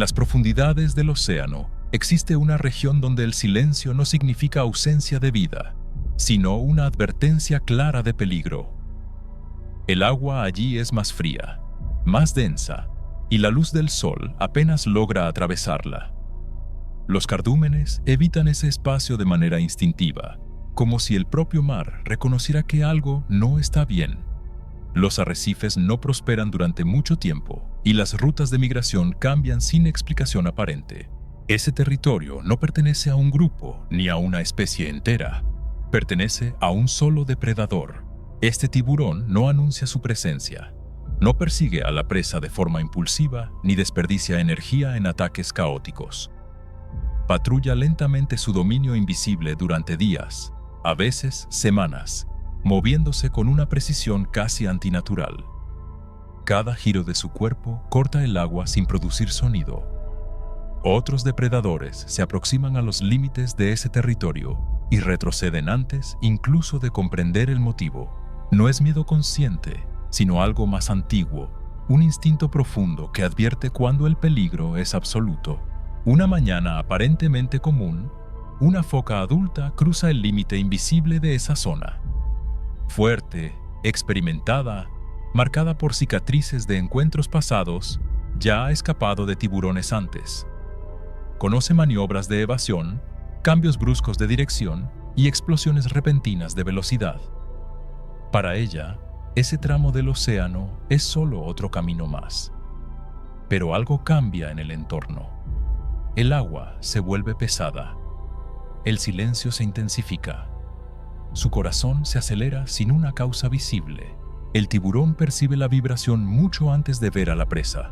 las profundidades del océano existe una región donde el silencio no significa ausencia de vida, sino una advertencia clara de peligro. El agua allí es más fría, más densa, y la luz del sol apenas logra atravesarla. Los cardúmenes evitan ese espacio de manera instintiva, como si el propio mar reconociera que algo no está bien. Los arrecifes no prosperan durante mucho tiempo y las rutas de migración cambian sin explicación aparente. Ese territorio no pertenece a un grupo ni a una especie entera. Pertenece a un solo depredador. Este tiburón no anuncia su presencia. No persigue a la presa de forma impulsiva ni desperdicia energía en ataques caóticos. Patrulla lentamente su dominio invisible durante días, a veces semanas, moviéndose con una precisión casi antinatural. Cada giro de su cuerpo corta el agua sin producir sonido. Otros depredadores se aproximan a los límites de ese territorio y retroceden antes incluso de comprender el motivo. No es miedo consciente, sino algo más antiguo, un instinto profundo que advierte cuando el peligro es absoluto. Una mañana aparentemente común, una foca adulta cruza el límite invisible de esa zona. Fuerte, experimentada, marcada por cicatrices de encuentros pasados, ya ha escapado de tiburones antes. Conoce maniobras de evasión, cambios bruscos de dirección y explosiones repentinas de velocidad. Para ella, ese tramo del océano es solo otro camino más. Pero algo cambia en el entorno. El agua se vuelve pesada. El silencio se intensifica. Su corazón se acelera sin una causa visible. El tiburón percibe la vibración mucho antes de ver a la presa.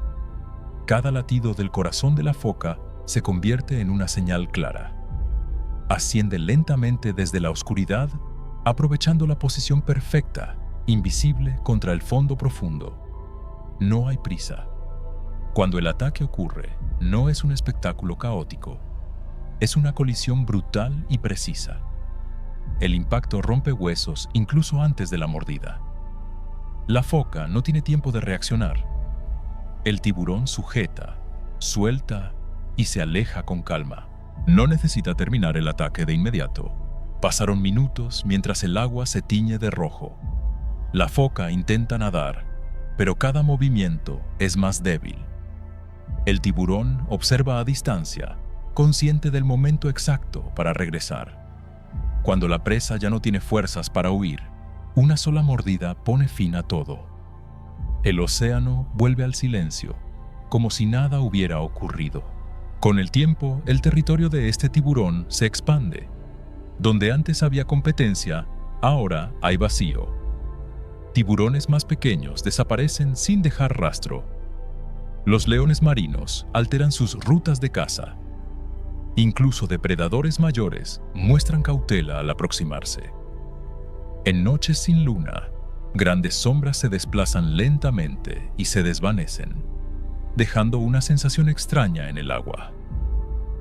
Cada latido del corazón de la foca se convierte en una señal clara. Asciende lentamente desde la oscuridad, aprovechando la posición perfecta, invisible contra el fondo profundo. No hay prisa. Cuando el ataque ocurre, no es un espectáculo caótico. Es una colisión brutal y precisa. El impacto rompe huesos incluso antes de la mordida. La foca no tiene tiempo de reaccionar. El tiburón sujeta, suelta y se aleja con calma. No necesita terminar el ataque de inmediato. Pasaron minutos mientras el agua se tiñe de rojo. La foca intenta nadar, pero cada movimiento es más débil. El tiburón observa a distancia, consciente del momento exacto para regresar. Cuando la presa ya no tiene fuerzas para huir, una sola mordida pone fin a todo. El océano vuelve al silencio, como si nada hubiera ocurrido. Con el tiempo, el territorio de este tiburón se expande. Donde antes había competencia, ahora hay vacío. Tiburones más pequeños desaparecen sin dejar rastro. Los leones marinos alteran sus rutas de caza. Incluso depredadores mayores muestran cautela al aproximarse. En noches sin luna, grandes sombras se desplazan lentamente y se desvanecen, dejando una sensación extraña en el agua.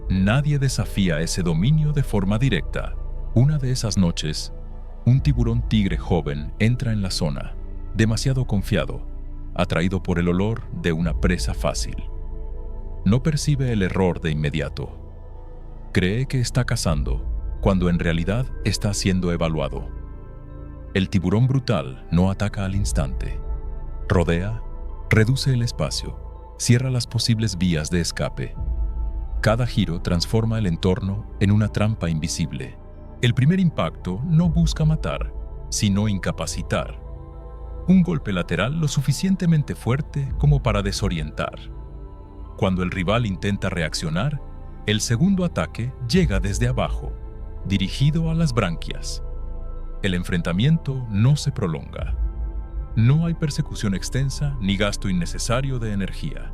Nadie desafía ese dominio de forma directa. Una de esas noches, un tiburón tigre joven entra en la zona, demasiado confiado, atraído por el olor de una presa fácil. No percibe el error de inmediato. Cree que está cazando, cuando en realidad está siendo evaluado. El tiburón brutal no ataca al instante. Rodea, reduce el espacio, cierra las posibles vías de escape. Cada giro transforma el entorno en una trampa invisible. El primer impacto no busca matar, sino incapacitar. Un golpe lateral lo suficientemente fuerte como para desorientar. Cuando el rival intenta reaccionar, el segundo ataque llega desde abajo, dirigido a las branquias. El enfrentamiento no se prolonga. No hay persecución extensa ni gasto innecesario de energía.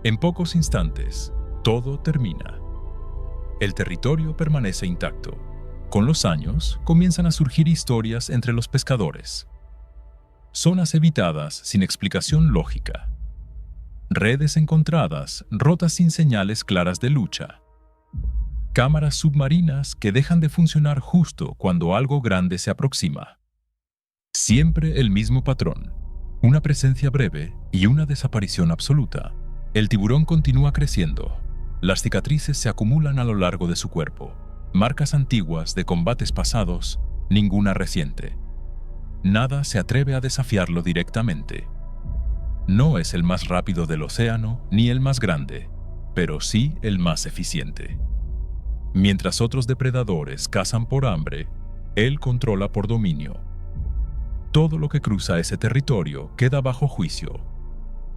En pocos instantes, todo termina. El territorio permanece intacto. Con los años, comienzan a surgir historias entre los pescadores. Zonas evitadas sin explicación lógica. Redes encontradas, rotas sin señales claras de lucha. Cámaras submarinas que dejan de funcionar justo cuando algo grande se aproxima. Siempre el mismo patrón, una presencia breve y una desaparición absoluta. El tiburón continúa creciendo. Las cicatrices se acumulan a lo largo de su cuerpo. Marcas antiguas de combates pasados, ninguna reciente. Nada se atreve a desafiarlo directamente. No es el más rápido del océano ni el más grande, pero sí el más eficiente. Mientras otros depredadores cazan por hambre, él controla por dominio. Todo lo que cruza ese territorio queda bajo juicio.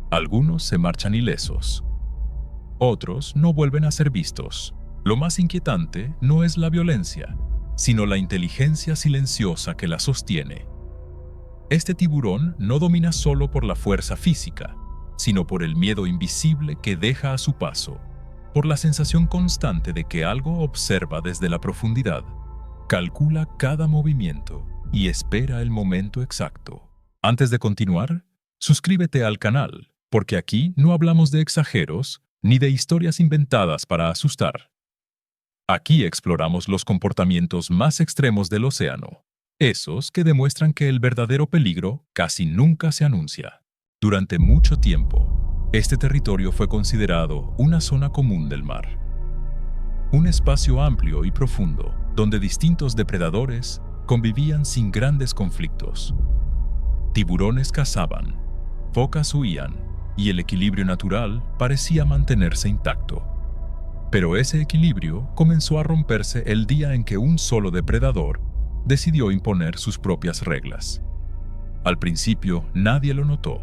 Algunos se marchan ilesos. Otros no vuelven a ser vistos. Lo más inquietante no es la violencia, sino la inteligencia silenciosa que la sostiene. Este tiburón no domina solo por la fuerza física, sino por el miedo invisible que deja a su paso, por la sensación constante de que algo observa desde la profundidad, calcula cada movimiento y espera el momento exacto. Antes de continuar, suscríbete al canal, porque aquí no hablamos de exageros ni de historias inventadas para asustar. Aquí exploramos los comportamientos más extremos del océano, esos que demuestran que el verdadero peligro casi nunca se anuncia. Durante mucho tiempo, este territorio fue considerado una zona común del mar. Un espacio amplio y profundo, donde distintos depredadores convivían sin grandes conflictos. Tiburones cazaban, focas huían, y el equilibrio natural parecía mantenerse intacto. Pero ese equilibrio comenzó a romperse el día en que un solo depredador decidió imponer sus propias reglas. Al principio, nadie lo notó.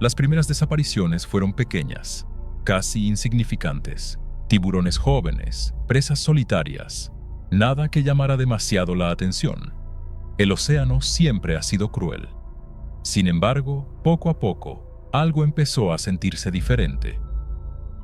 Las primeras desapariciones fueron pequeñas, casi insignificantes. Tiburones jóvenes, presas solitarias, nada que llamara demasiado la atención. El océano siempre ha sido cruel. Sin embargo, poco a poco, algo empezó a sentirse diferente.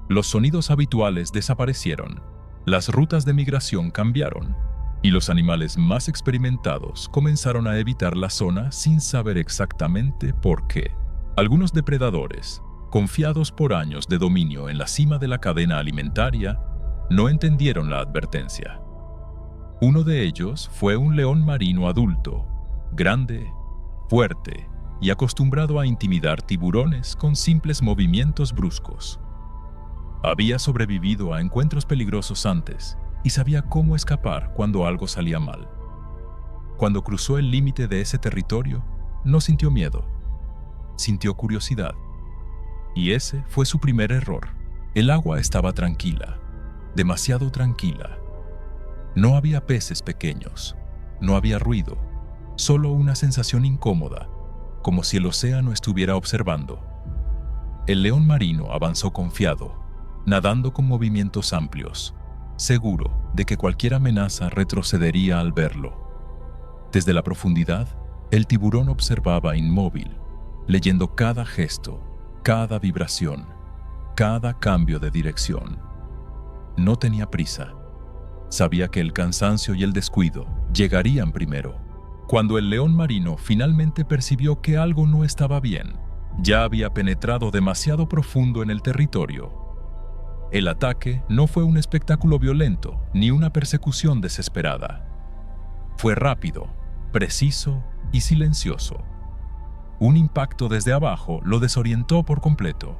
Los sonidos habituales desaparecieron, las rutas de migración cambiaron, y los animales más experimentados comenzaron a evitar la zona sin saber exactamente por qué. Algunos depredadores, confiados por años de dominio en la cima de la cadena alimentaria, no entendieron la advertencia. Uno de ellos fue un león marino adulto, grande, fuerte y acostumbrado a intimidar tiburones con simples movimientos bruscos. Había sobrevivido a encuentros peligrosos antes y sabía cómo escapar cuando algo salía mal. Cuando cruzó el límite de ese territorio, no sintió miedo, sintió curiosidad. Y ese fue su primer error. El agua estaba tranquila, demasiado tranquila. No había peces pequeños, no había ruido, solo una sensación incómoda, como si el océano estuviera observando. El león marino avanzó confiado, nadando con movimientos amplios, seguro de que cualquier amenaza retrocedería al verlo. Desde la profundidad, el tiburón observaba inmóvil, leyendo cada gesto, cada vibración, cada cambio de dirección. No tenía prisa. Sabía que el cansancio y el descuido llegarían primero. Cuando el león marino finalmente percibió que algo no estaba bien, ya había penetrado demasiado profundo en el territorio. El ataque no fue un espectáculo violento ni una persecución desesperada. Fue rápido, preciso y silencioso. Un impacto desde abajo lo desorientó por completo.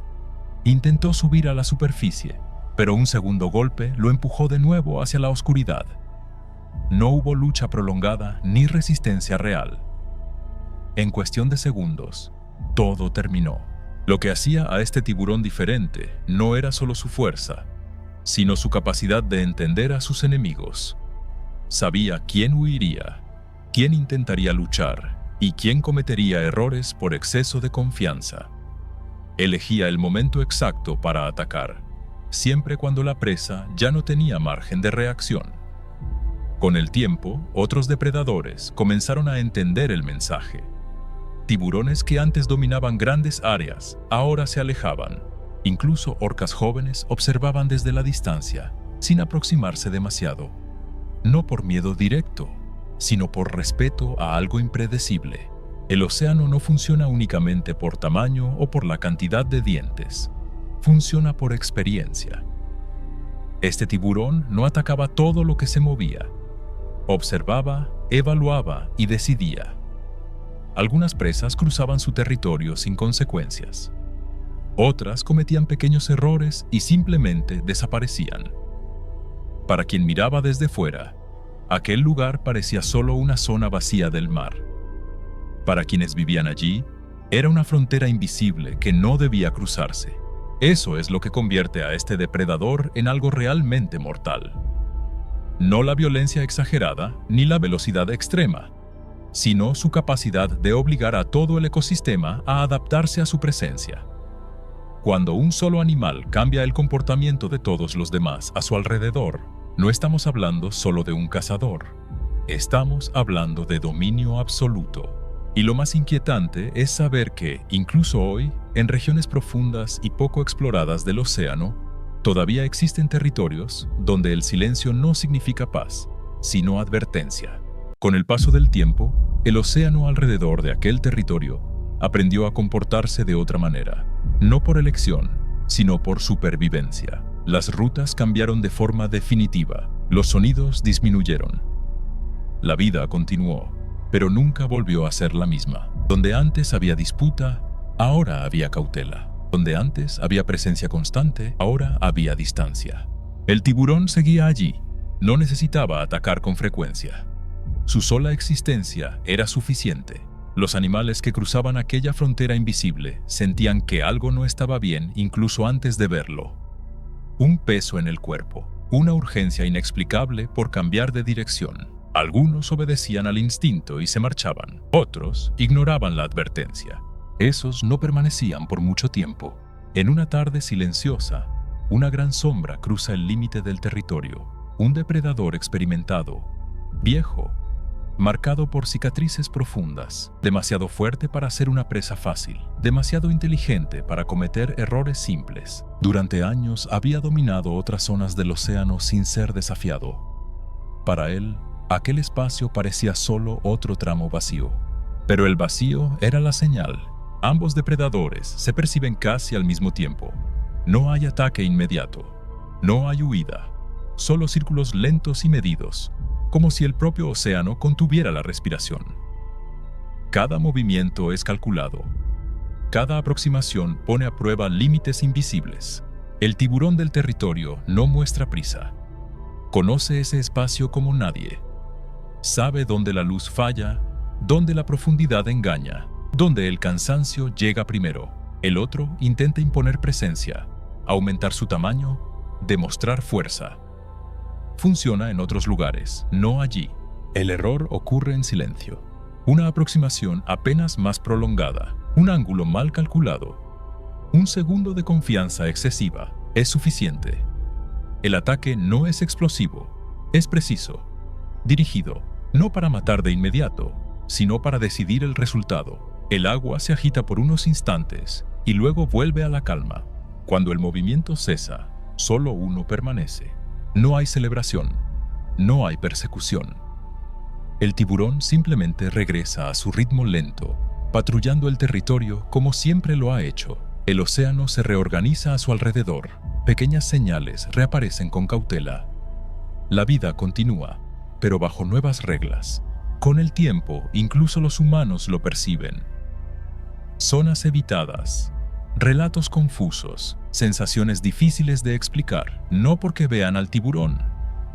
Intentó subir a la superficie, pero un segundo golpe lo empujó de nuevo hacia la oscuridad. No hubo lucha prolongada ni resistencia real. En cuestión de segundos, todo terminó. Lo que hacía a este tiburón diferente no era solo su fuerza, sino su capacidad de entender a sus enemigos. Sabía quién huiría, quién intentaría luchar y quién cometería errores por exceso de confianza. Elegía el momento exacto para atacar, siempre cuando la presa ya no tenía margen de reacción. Con el tiempo, otros depredadores comenzaron a entender el mensaje. Tiburones que antes dominaban grandes áreas, ahora se alejaban. Incluso orcas jóvenes observaban desde la distancia, sin aproximarse demasiado. No por miedo directo, sino por respeto a algo impredecible. El océano no funciona únicamente por tamaño o por la cantidad de dientes. Funciona por experiencia. Este tiburón no atacaba todo lo que se movía. Observaba, evaluaba y decidía. Algunas presas cruzaban su territorio sin consecuencias. Otras cometían pequeños errores y simplemente desaparecían. Para quien miraba desde fuera, aquel lugar parecía solo una zona vacía del mar. Para quienes vivían allí, era una frontera invisible que no debía cruzarse. Eso es lo que convierte a este depredador en algo realmente mortal. No la violencia exagerada ni la velocidad extrema, sino su capacidad de obligar a todo el ecosistema a adaptarse a su presencia. Cuando un solo animal cambia el comportamiento de todos los demás a su alrededor, no estamos hablando solo de un cazador. Estamos hablando de dominio absoluto. Y lo más inquietante es saber que, incluso hoy, en regiones profundas y poco exploradas del océano, todavía existen territorios donde el silencio no significa paz, sino advertencia. Con el paso del tiempo, el océano alrededor de aquel territorio aprendió a comportarse de otra manera, no por elección, sino por supervivencia. Las rutas cambiaron de forma definitiva, los sonidos disminuyeron. La vida continuó, pero nunca volvió a ser la misma. Donde antes había disputa, ahora había cautela. Donde antes había presencia constante, ahora había distancia. El tiburón seguía allí, no necesitaba atacar con frecuencia. Su sola existencia era suficiente. Los animales que cruzaban aquella frontera invisible sentían que algo no estaba bien incluso antes de verlo. Un peso en el cuerpo, una urgencia inexplicable por cambiar de dirección. Algunos obedecían al instinto y se marchaban. Otros ignoraban la advertencia. Esos no permanecían por mucho tiempo. En una tarde silenciosa, una gran sombra cruza el límite del territorio. Un depredador experimentado, viejo, marcado por cicatrices profundas, demasiado fuerte para ser una presa fácil, demasiado inteligente para cometer errores simples. Durante años había dominado otras zonas del océano sin ser desafiado. Para él, aquel espacio parecía solo otro tramo vacío. Pero el vacío era la señal. Ambos depredadores se perciben casi al mismo tiempo. No hay ataque inmediato. No hay huida. Solo círculos lentos y medidos, como si el propio océano contuviera la respiración. Cada movimiento es calculado. Cada aproximación pone a prueba límites invisibles. El tiburón del territorio no muestra prisa. Conoce ese espacio como nadie. Sabe dónde la luz falla, dónde la profundidad engaña, dónde el cansancio llega primero. El otro intenta imponer presencia, aumentar su tamaño, demostrar fuerza. Funciona en otros lugares, no allí. El error ocurre en silencio. Una aproximación apenas más prolongada, un ángulo mal calculado, un segundo de confianza excesiva es suficiente. El ataque no es explosivo, es preciso, dirigido, no para matar de inmediato, sino para decidir el resultado. El agua se agita por unos instantes y luego vuelve a la calma. Cuando el movimiento cesa, solo uno permanece. No hay celebración, no hay persecución. El tiburón simplemente regresa a su ritmo lento, patrullando el territorio como siempre lo ha hecho. El océano se reorganiza a su alrededor. Pequeñas señales reaparecen con cautela. La vida continúa, pero bajo nuevas reglas. Con el tiempo, incluso los humanos lo perciben. Zonas evitadas, relatos confusos, sensaciones difíciles de explicar, no porque vean al tiburón,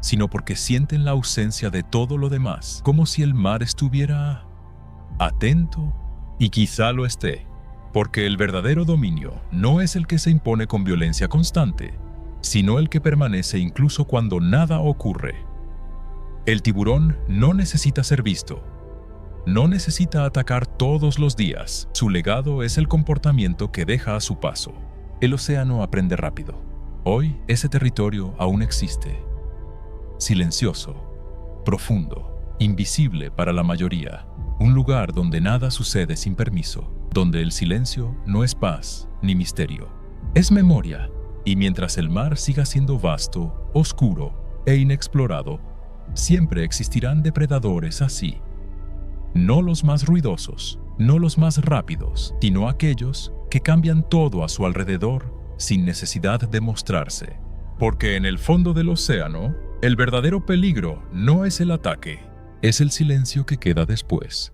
sino porque sienten la ausencia de todo lo demás, como si el mar estuviera atento, y quizá lo esté, porque el verdadero dominio no es el que se impone con violencia constante, sino el que permanece incluso cuando nada ocurre. El tiburón no necesita ser visto. No necesita atacar todos los días. Su legado es el comportamiento que deja a su paso. El océano aprende rápido. Hoy ese territorio aún existe. Silencioso, profundo, invisible para la mayoría. Un lugar donde nada sucede sin permiso, donde el silencio no es paz ni misterio. Es memoria, y mientras el mar siga siendo vasto, oscuro e inexplorado, siempre existirán depredadores así. No los más ruidosos, no los más rápidos, sino aquellos que cambian todo a su alrededor sin necesidad de mostrarse. Porque en el fondo del océano, el verdadero peligro no es el ataque, es el silencio que queda después.